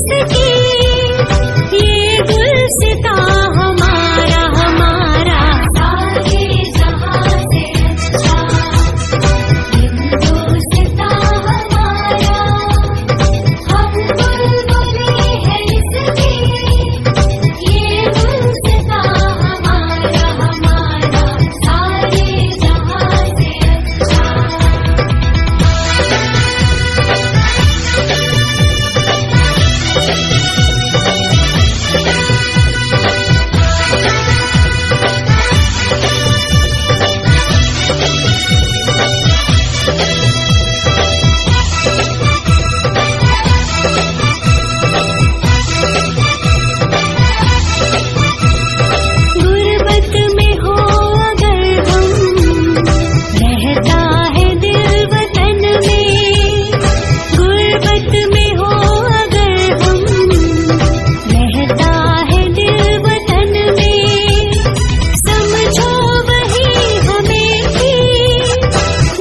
जिसकी ये गुलसिता हमारा हमारा सारे जहां से अच्छा हिंदुस्तां हमारा हम बुलबुलें हैं इसकी ये गुलसिता हमारा हमारा सारे जहां से अच्छा। गुर्बत में हो अगर हम रहता है दिल वतन में, गुर्बत में हो अगर हम रहता है दिल वतन में, समझो वही हमें भी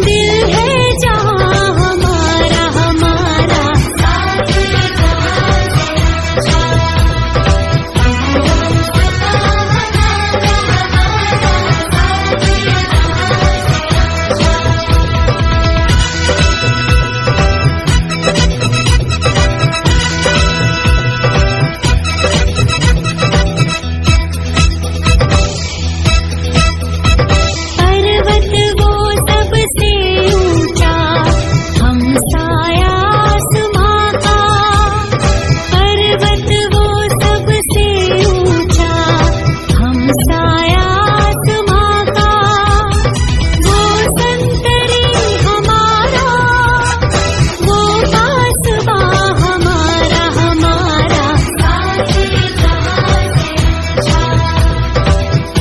दिल है जहां हमारा हमारा सारे जहां से पर्वत वो सबसे ऊंचा हम साया आसमां का, पर्वत वो सबसे ऊंचा हम साया आसमां का, वो संतरी हमारा वो कासबा हमारा हमारा सारे जहां से अच्छा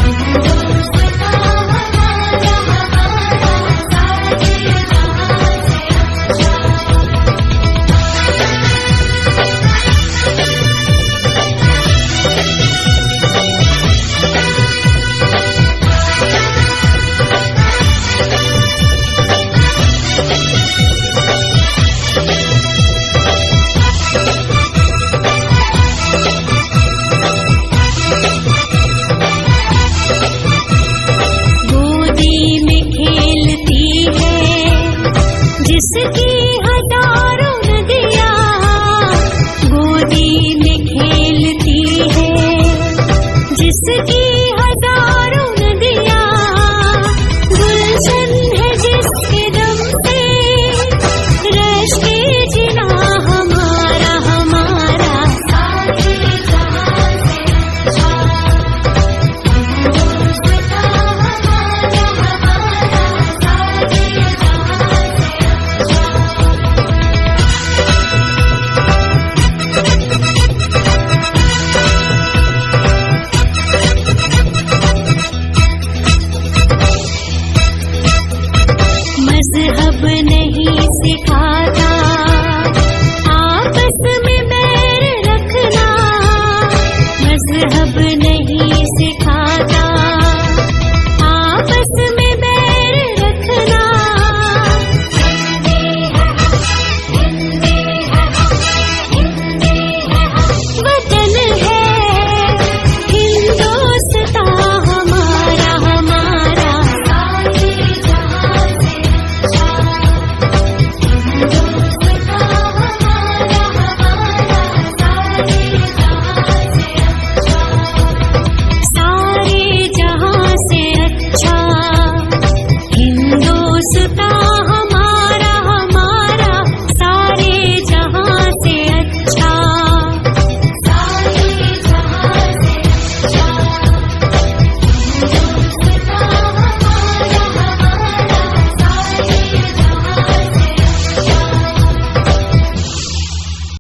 हिंदुस्तां हमारा हमारा सारे जहां से गोदी में खेलती है जिसकी हजारों नदियां, गोदी में खेलती है जिसकी